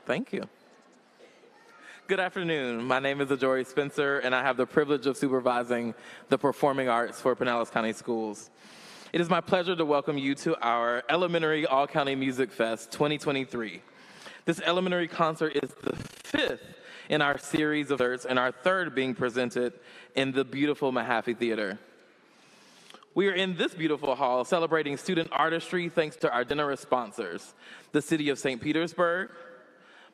Thank you. Good afternoon. My name is Ajori Spencer, and I have the privilege of supervising the performing arts for Pinellas County Schools. It is my pleasure to welcome you to our Elementary All-County Music Fest 2023. This elementary concert is the fifth in our series of concerts, and our third being presented in the beautiful Mahaffey Theater. We are in this beautiful hall celebrating student artistry thanks to our generous sponsors, the City of St. Petersburg,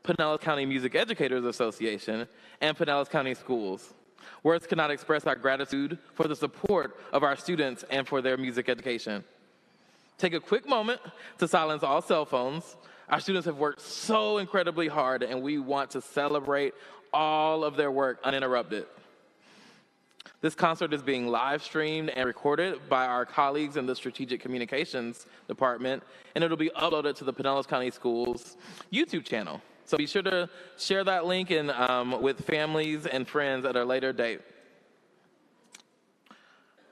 Pinellas County Music Educators Association, and Pinellas County Schools. Words cannot express our gratitude for the support of our students and for their music education. Take a quick moment to silence all cell phones. Our students have worked so incredibly hard, and we want to celebrate all of their work uninterrupted. This concert is being live streamed and recorded by our colleagues in the Strategic Communications Department, and it'll be uploaded to the Pinellas County Schools YouTube channel. So be sure to share that link with families and friends at a later date.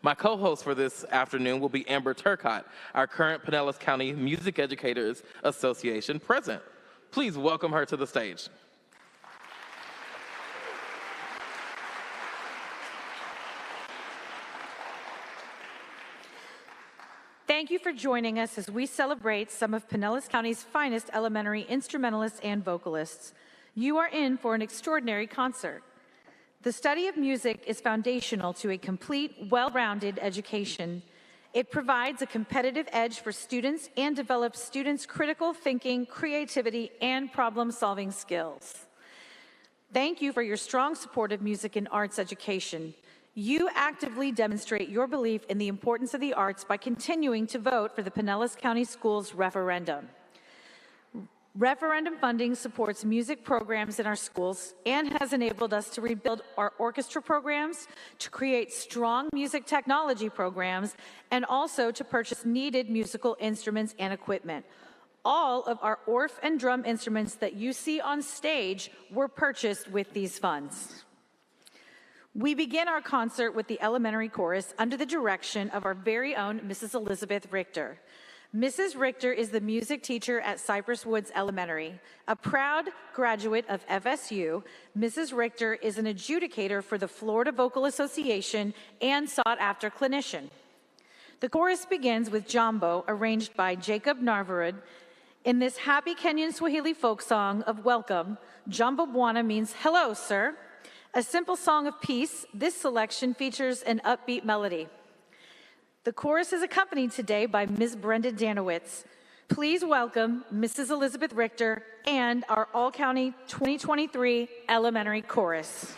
My co-host for this afternoon will be Amber Turcott, our current Pinellas County Music Educators Association president. Please welcome her to the stage. Thank you for joining us as we celebrate some of Pinellas County's finest elementary instrumentalists and vocalists. You are in for an extraordinary concert. The study of music is foundational to a complete, well-rounded education. It provides a competitive edge for students and develops students' critical thinking, creativity, and problem-solving skills. Thank you for your strong support of music and arts education. You actively demonstrate your belief in the importance of the arts by continuing to vote for the Pinellas County Schools referendum. Referendum funding supports music programs in our schools and has enabled us to rebuild our orchestra programs, to create strong music technology programs, and also to purchase needed musical instruments and equipment. All of our orff and drum instruments that you see on stage were purchased with these funds. We begin our concert with the elementary chorus under the direction of our very own Mrs. Elizabeth Richter. Mrs. Richter is the music teacher at Cypress Woods Elementary. A proud graduate of FSU, Mrs. Richter is an adjudicator for the Florida Vocal Association and sought-after clinician. The chorus begins with Jambo, arranged by Jacob Narvarud. In this happy Kenyan Swahili folk song of welcome, Jambo Bwana means hello, sir. A simple song of peace, this selection features an upbeat melody. The chorus is accompanied today by Ms. Brenda Danowitz. Please welcome Mrs. Elizabeth Richter and our All-County 2023 Elementary Chorus.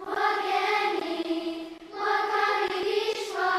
Wageni wakaribishwa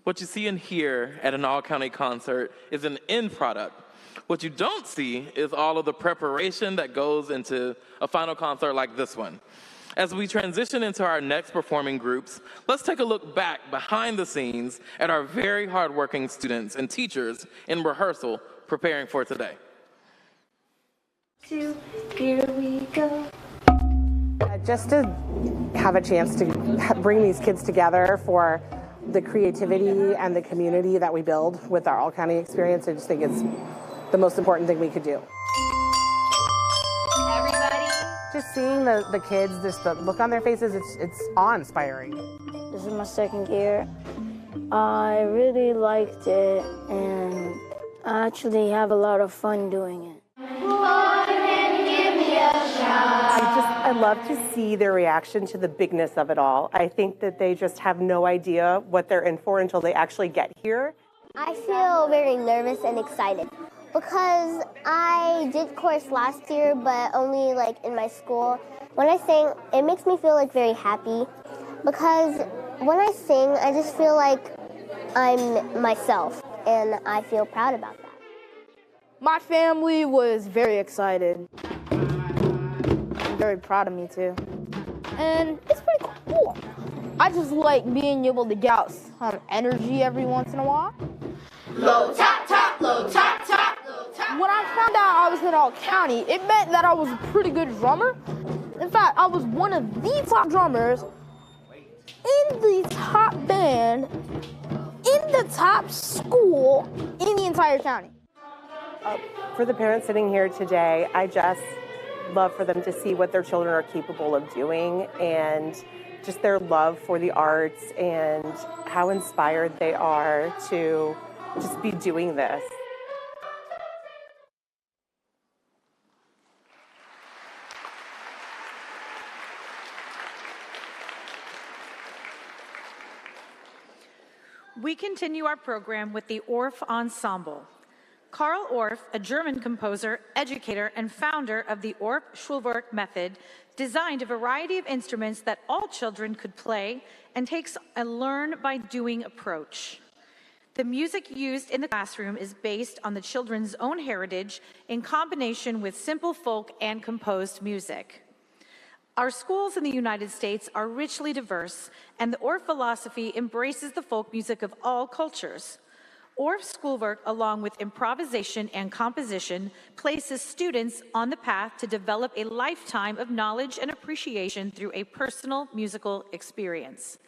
What you see and hear at an all-county concert is an end product. What you don't see is all of the preparation that goes into a final concert like this one. As we transition into our next performing groups, let's take a look back behind the scenes at our very hardworking students and teachers in rehearsal preparing for today. Here we go. Just to have a chance to bring these kids together for the creativity and the community that we build with our all-county experience, I just think it's the most important thing we could do. Everybody. Just seeing the kids, just the look on their faces, it's awe-inspiring. This is my second year. I really liked it, and I actually have a lot of fun doing it. I love to see their reaction to the bigness of it all. I think that they just have no idea what they're in for until they actually get here. I feel very nervous and excited because I did chorus last year, but only like in my school. When I sing, it makes me feel like very happy because when I sing, I just feel like I'm myself, and I feel proud about that. My family was very excited. Very proud of me too. And it's pretty cool. I just like being able to get out some energy every once in a while. Low top, top, low top, top, low top. When I found out I was in all county, it meant that I was a pretty good drummer. In fact, I was one of the top drummers in the top band, in the top school, in the entire county. For the parents sitting here today, I just love for them to see what their children are capable of doing and just their love for the arts and how inspired they are to just be doing this. We continue our program with the Orff Ensemble. Karl Orff, a German composer, educator, and founder of the Orff Schulwerk method, designed a variety of instruments that all children could play and takes a learn-by-doing approach. The music used in the classroom is based on the children's own heritage in combination with simple folk and composed music. Our schools in the United States are richly diverse, and the Orff philosophy embraces the folk music of all cultures. Orff Schoolwork, along with improvisation and composition, places students on the path to develop a lifetime of knowledge and appreciation through a personal musical experience.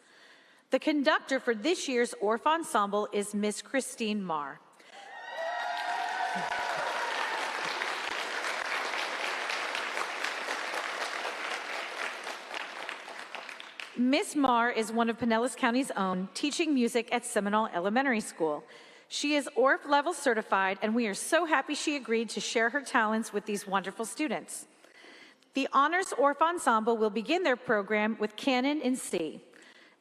The conductor for this year's Orff Ensemble is Miss Christine Marr. Miss Marr is one of Pinellas County's own, teaching music at Seminole Elementary School. She is Orff level certified, and we are so happy she agreed to share her talents with these wonderful students. The Honors Orff Ensemble will begin their program with Canon in C.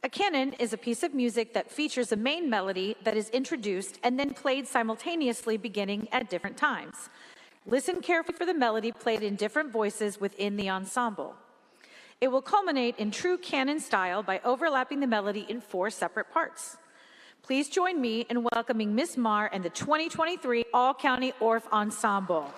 A canon is a piece of music that features a main melody that is introduced and then played simultaneously beginning at different times. Listen carefully for the melody played in different voices within the ensemble. It will culminate in true canon style by overlapping the melody in 4 separate parts. Please join me in welcoming Miss Marr and the 2023 All-County Orff Ensemble.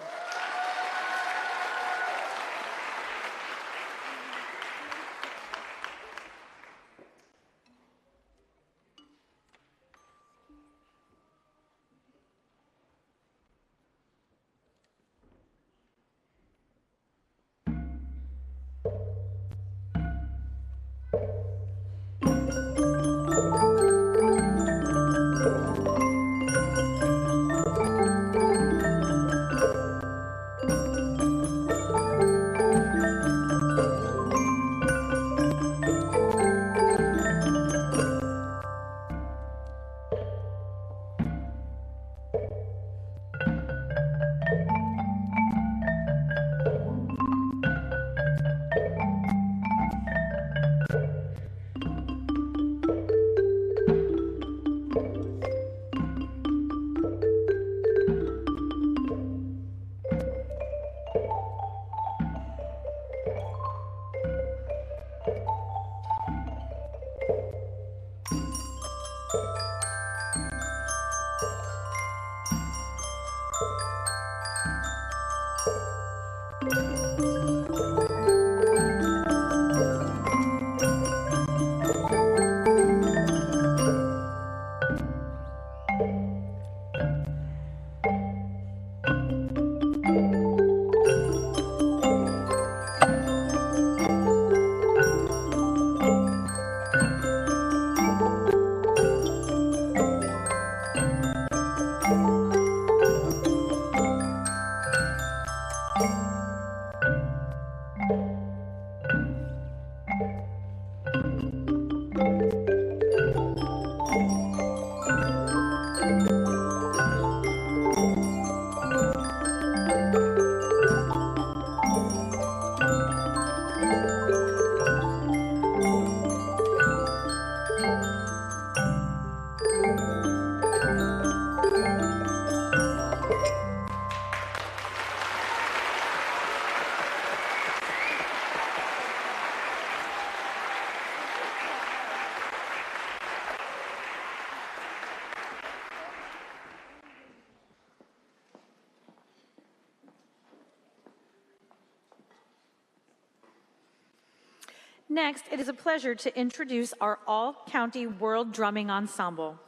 Next, it is a pleasure to introduce our All-County World Drumming Ensemble.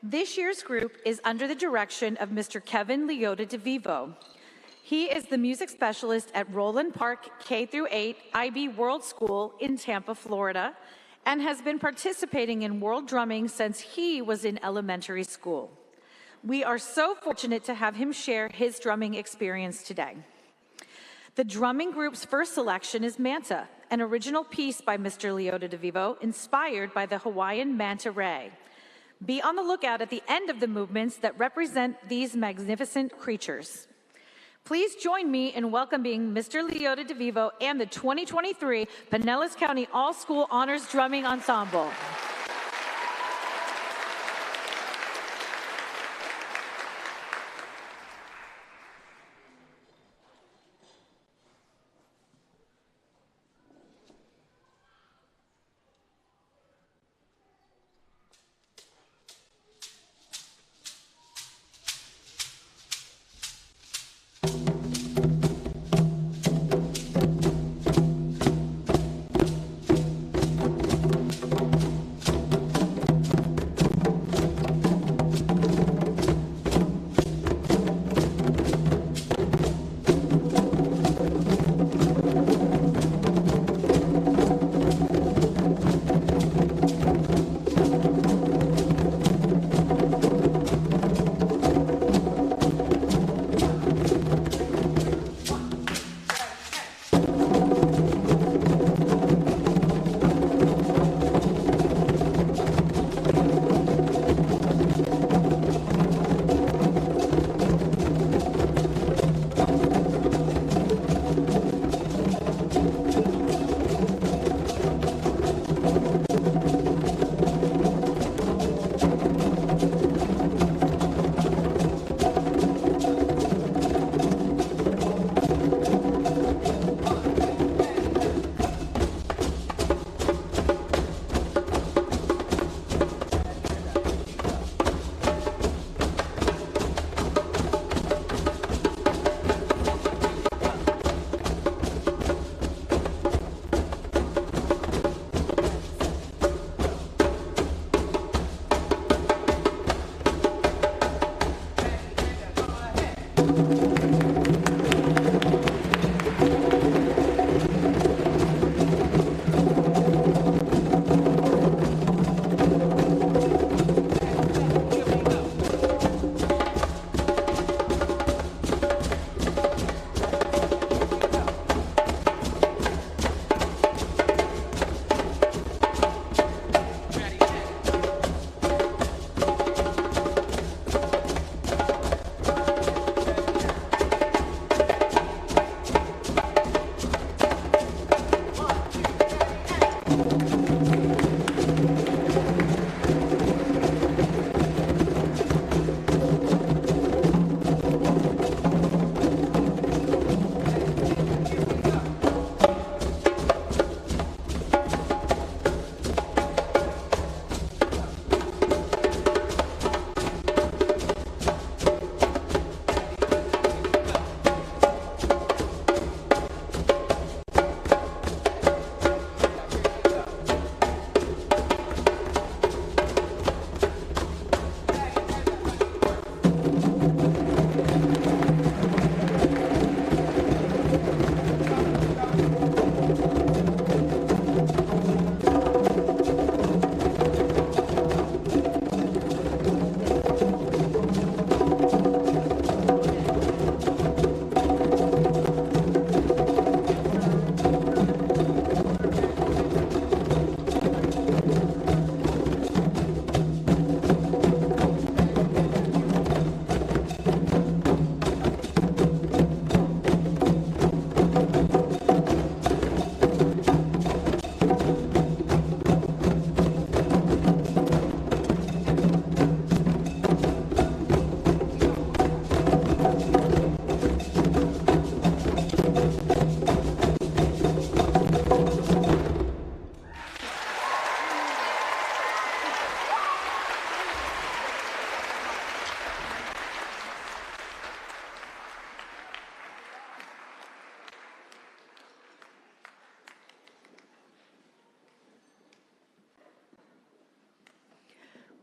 This year's group is under the direction of Mr. Kevin Leota DeVivo. He is the music specialist at Roland Park K-8 IB World School in Tampa, Florida, and has been participating in world drumming since he was in elementary school. We are so fortunate to have him share his drumming experience today. The drumming group's first selection is Manta, an original piece by Mr. Leota DeVivo, inspired by the Hawaiian manta ray. Be on the lookout at the end of the movements that represent these magnificent creatures. Please join me in welcoming Mr. Leota DeVivo and the 2023 Pinellas County All-School Honors Drumming Ensemble.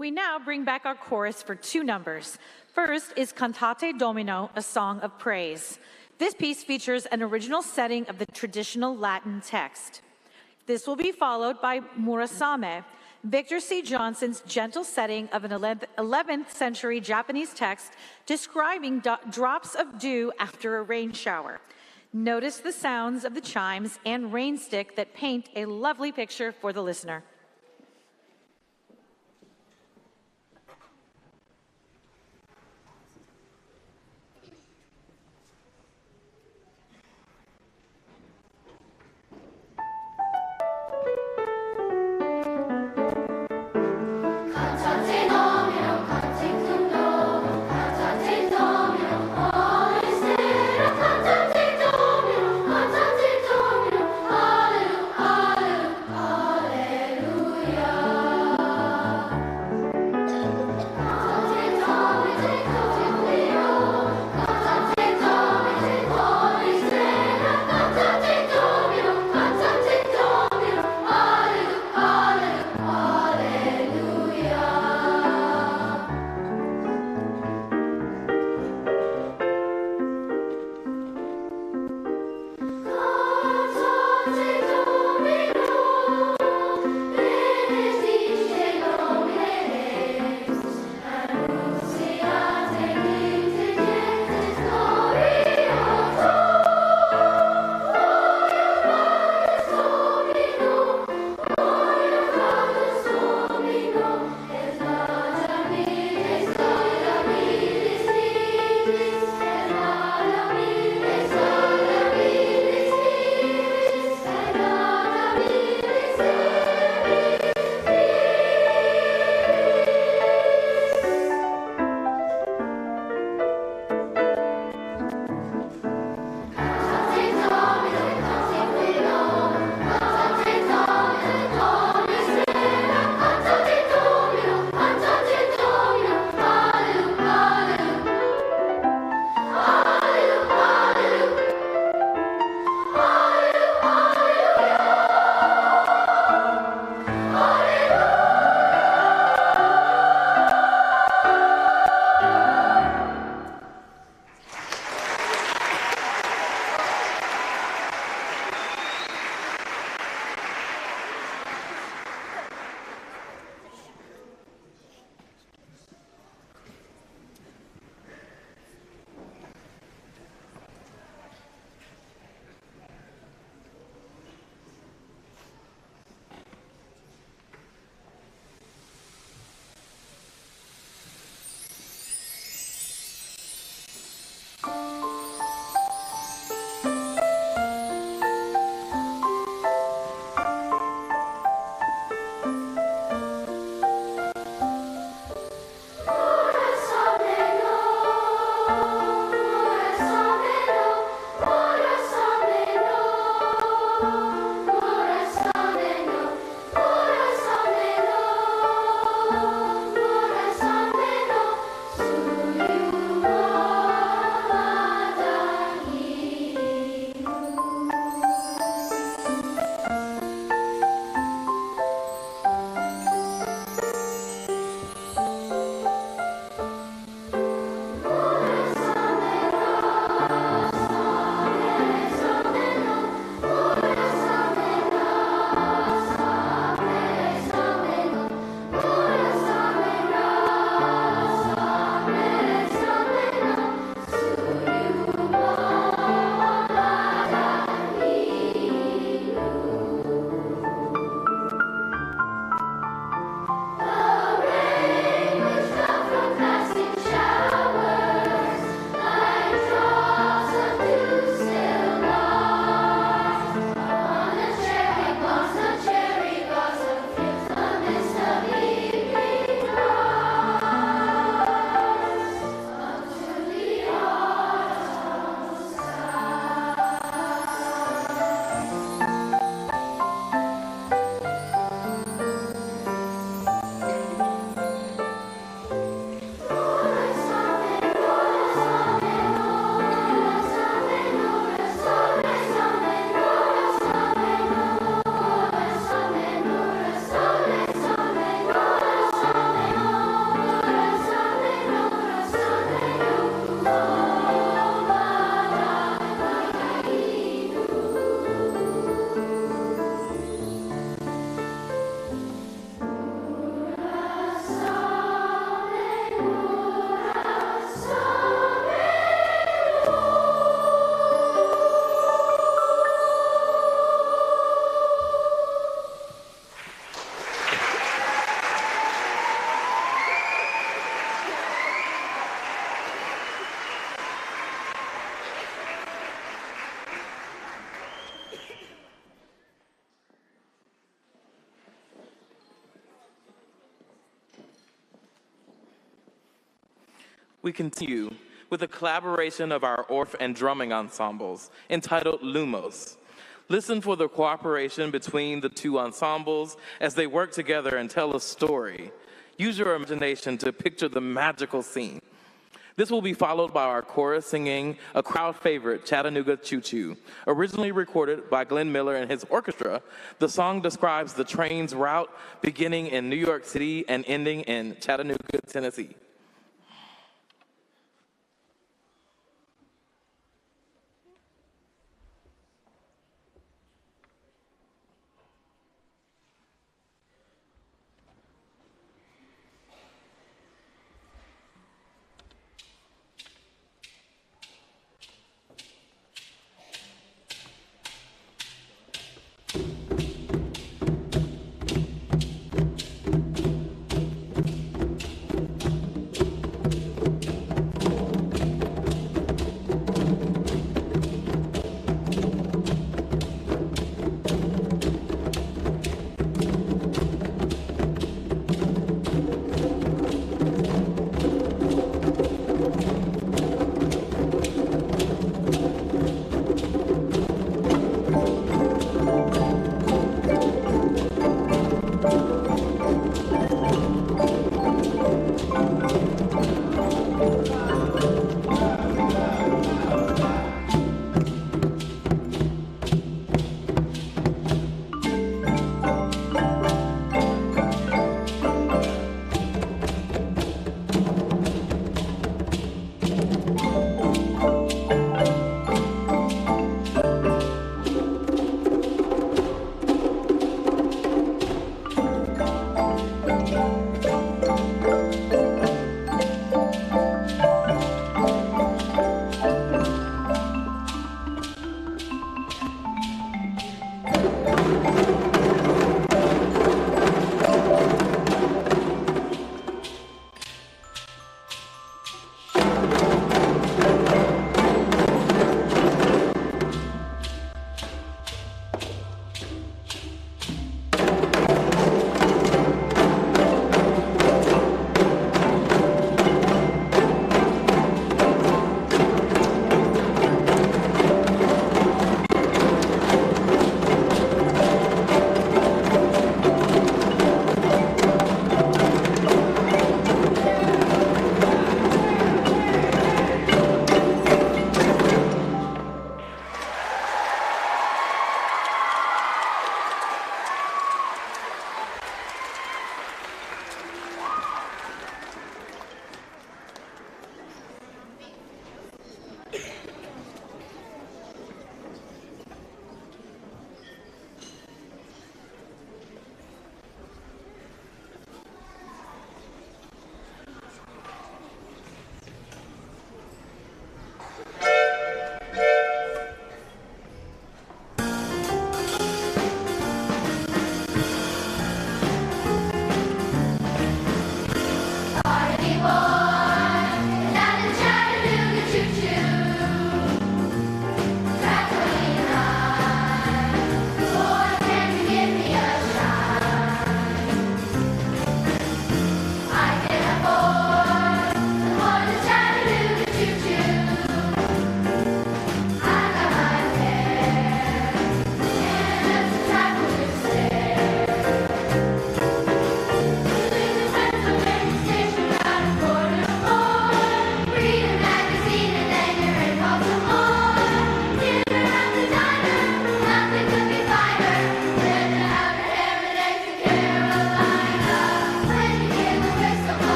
We now bring back our chorus for 2 numbers. First is Cantate Domino, a song of praise. This piece features an original setting of the traditional Latin text. This will be followed by Murasame, Victor C. Johnson's gentle setting of an 11th century Japanese text describing drops of dew after a rain shower. Notice the sounds of the chimes and rain stick that paint a lovely picture for the listener. Alleluia. We continue with a collaboration of our Orff and drumming ensembles entitled Lumos. Listen for the cooperation between the two ensembles as they work together and tell a story. Use your imagination to picture the magical scene. This will be followed by our chorus singing a crowd favorite, Chattanooga Choo Choo. Originally recorded by Glenn Miller and his orchestra, the song describes the train's route beginning in New York City and ending in Chattanooga, Tennessee.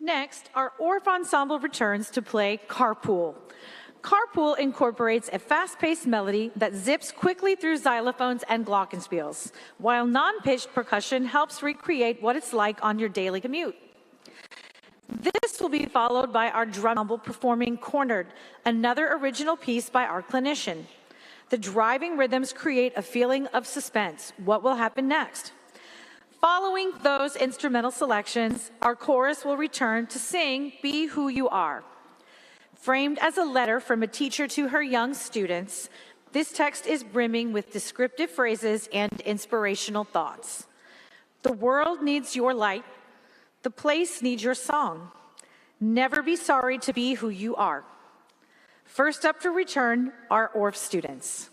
Next, our Orff Ensemble returns to play Carpool. Carpool incorporates a fast-paced melody that zips quickly through xylophones and glockenspiels, while non-pitched percussion helps recreate what it's like on your daily commute. This will be followed by our drum ensemble performing Cornered, another original piece by our clinician. The driving rhythms create a feeling of suspense. What will happen next? Following those instrumental selections, our chorus will return to sing Be Who You Are. Framed as a letter from a teacher to her young students, this text is brimming with descriptive phrases and inspirational thoughts. The world needs your light. The place needs your song. Never be sorry to be who you are. First up to return are Orff students.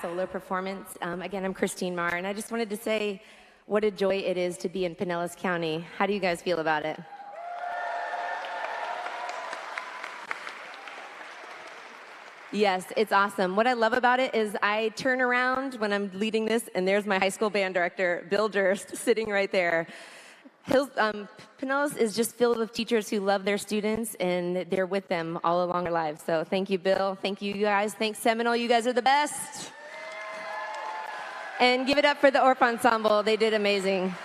Solo performance. Again, I'm Christine Marr, and I just wanted to say what a joy it is to be in Pinellas County. How do you guys feel about it? Yes, it's awesome. What I love about it is I turn around when I'm leading this, and there's my high school band director, Bill Durst, sitting right there. Pinellas is just filled with teachers who love their students, and they're with them all along their lives. So thank you, Bill. Thank you, guys. Thanks, Seminole. You guys are the best. And give it up for the Orff Ensemble. They did amazing.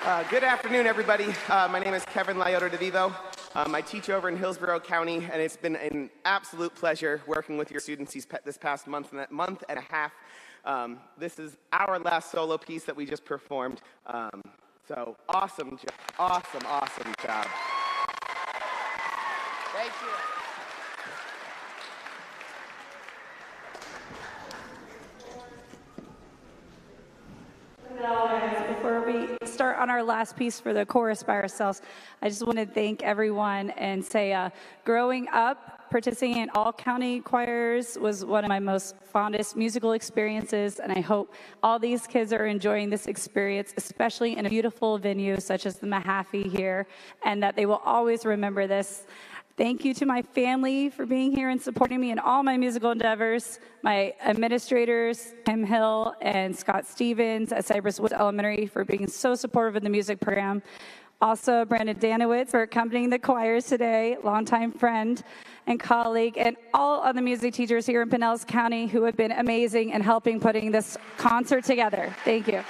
Good afternoon, everybody. My name is Kevin Lyoto de Vivo. I teach over in Hillsborough County, and it's been an absolute pleasure working with your students this past month and a half. This is our last solo piece that we just performed. So awesome job. Awesome job. Thank you. Before we start on our last piece for the chorus by ourselves, I just want to thank everyone and say growing up, participating in all county choirs was one of my most fondest musical experiences, and I hope all these kids are enjoying this experience, especially in a beautiful venue such as the Mahaffey here, and that they will always remember this. Thank you to my family for being here and supporting me in all my musical endeavors, my administrators, Kim Hill and Scott Stevens at Cypress Woods Elementary for being so supportive of the music program. Also, Brandon Danowitz for accompanying the choirs today, longtime friend and colleague, and all of the music teachers here in Pinellas County who have been amazing in helping putting this concert together. Thank you.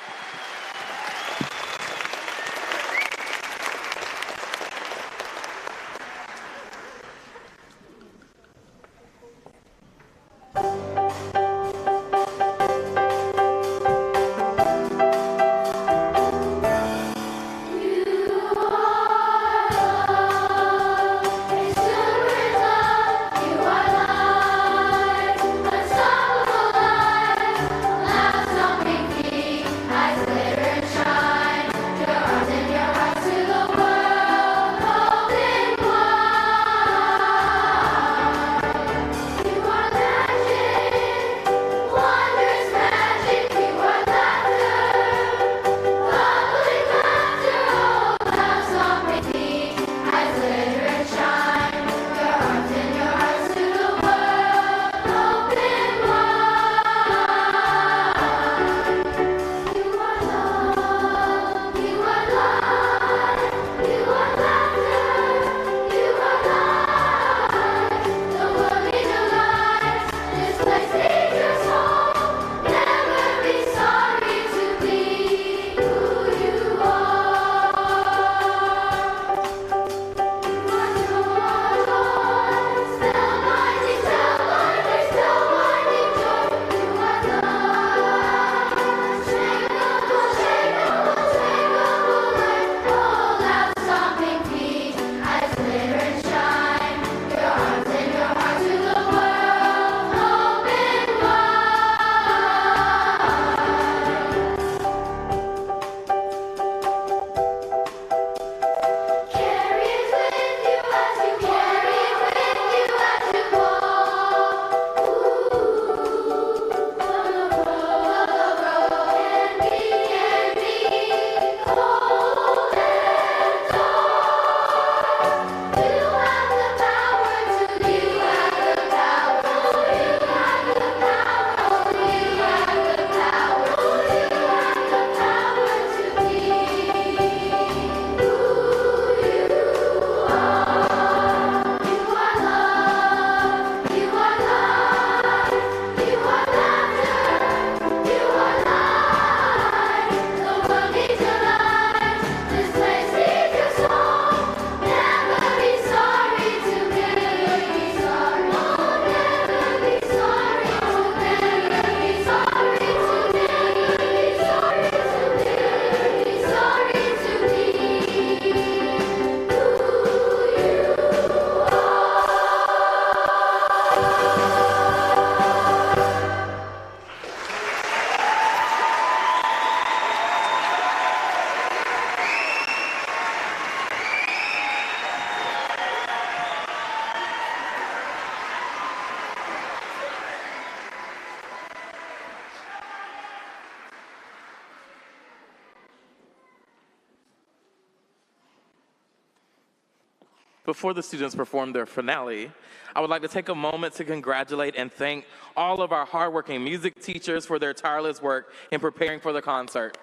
Before the students perform their finale, I would like to take a moment to congratulate and thank all of our hardworking music teachers for their tireless work in preparing for the concert.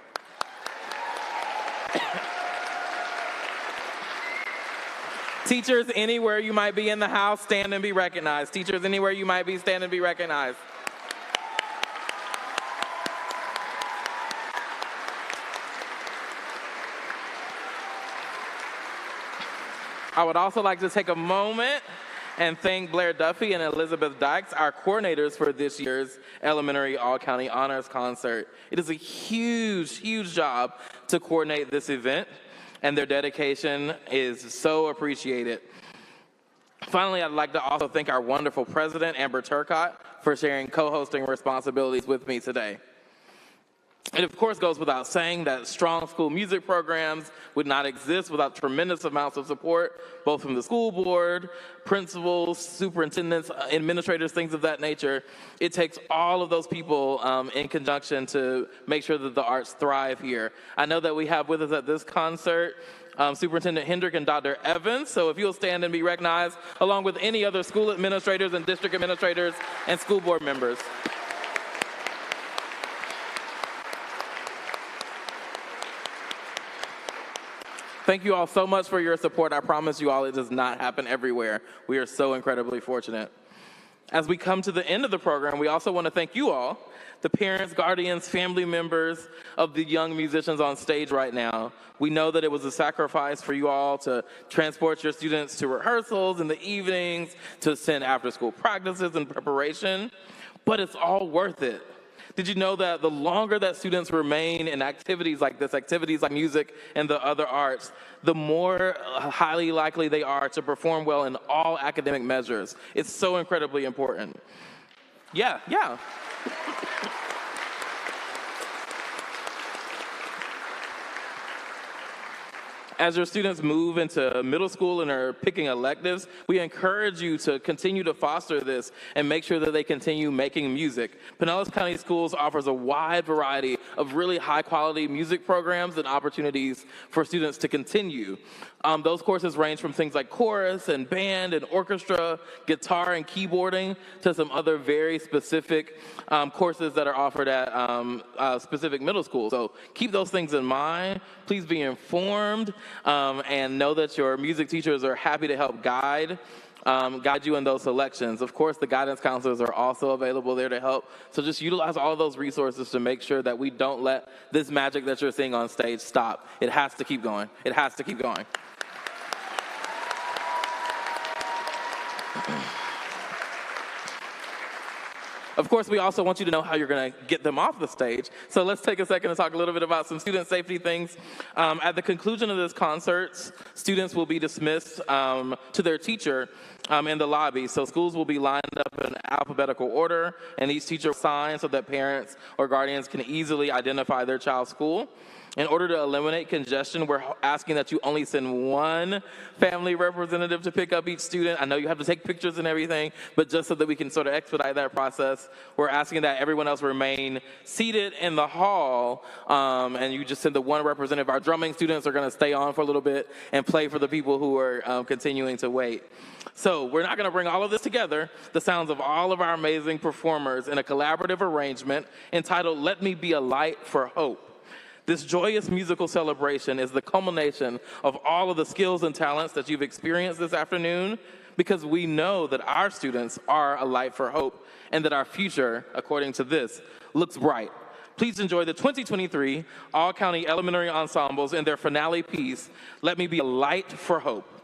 Teachers, anywhere you might be in the house, stand and be recognized. Teachers, anywhere you might be, stand and be recognized. I would also like to take a moment and thank Blair Duffy and Elizabeth Dykes, our coordinators for this year's Elementary All-County Honors Concert. It is a huge, huge job to coordinate this event, and their dedication is so appreciated. Finally, I'd like to also thank our wonderful president, Amber Turcott, for sharing co-hosting responsibilities with me today. It, of course, goes without saying that strong school music programs would not exist without tremendous amounts of support, both from the school board, principals, superintendents, administrators, things of that nature. It takes all of those people in conjunction to make sure that the arts thrive here. I know that we have with us at this concert Superintendent Hendrick and Dr. Evans, so if you'll stand and be recognized, along with any other school administrators and district administrators and school board members. Thank you all so much for your support. I promise you all it does not happen everywhere. We are so incredibly fortunate. As we come to the end of the program, we also want to thank you all, the parents, guardians, family members of the young musicians on stage right now. We know that it was a sacrifice for you all to transport your students to rehearsals in the evenings, to send after-school practices and preparation, but it's all worth it. Did you know that the longer that students remain in activities like this, activities like music and the other arts, the more highly likely they are to perform well in all academic measures? It's so incredibly important. Yeah. As your students move into middle school and are picking electives, we encourage you to continue to foster this and make sure that they continue making music. Pinellas County Schools offers a wide variety of really high-quality music programs and opportunities for students to continue. Those courses range from things like chorus and band and orchestra, guitar and keyboarding, to some other very specific courses that are offered at specific middle schools. So keep those things in mind. Please be informed and know that your music teachers are happy to help guide you in those selections. Of course, the guidance counselors are also available there to help. So just utilize all those resources to make sure that we don't let this magic that you're seeing on stage stop. It has to keep going. It has to keep going. Of course, we also want you to know how you're going to get them off the stage. So let's take a second to talk a little bit about some student safety things. At the conclusion of this concert, students will be dismissed to their teacher in the lobby. So schools will be lined up in alphabetical order, and each teacher will sign so that parents or guardians can easily identify their child's school. In order to eliminate congestion, we're asking that you only send one family representative to pick up each student. I know you have to take pictures and everything, but just so that we can sort of expedite that process, we're asking that everyone else remain seated in the hall, and you just send the one representative. Our drumming students are going to stay on for a little bit and play for the people who are continuing to wait. So we're not going to bring all of this together, the sounds of all of our amazing performers, in a collaborative arrangement entitled "Let Me Be a Light for Hope." This joyous musical celebration is the culmination of all of the skills and talents that you've experienced this afternoon, because we know that our students are a light for hope and that our future, according to this, looks bright. Please enjoy the 2023 All-County Elementary Ensembles in their finale piece, "Let Me Be a Light for Hope."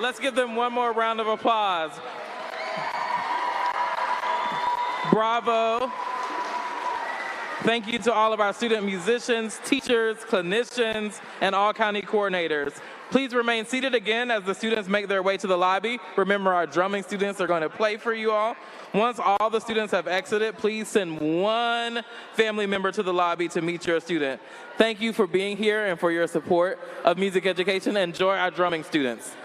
Let's give them one more round of applause. Bravo. Thank you to all of our student musicians, teachers, clinicians, and all county coordinators. Please remain seated again as the students make their way to the lobby. Remember, our drumming students are going to play for you all. Once all the students have exited, please send one family member to the lobby to meet your student. Thank you for being here and for your support of music education. Enjoy our drumming students.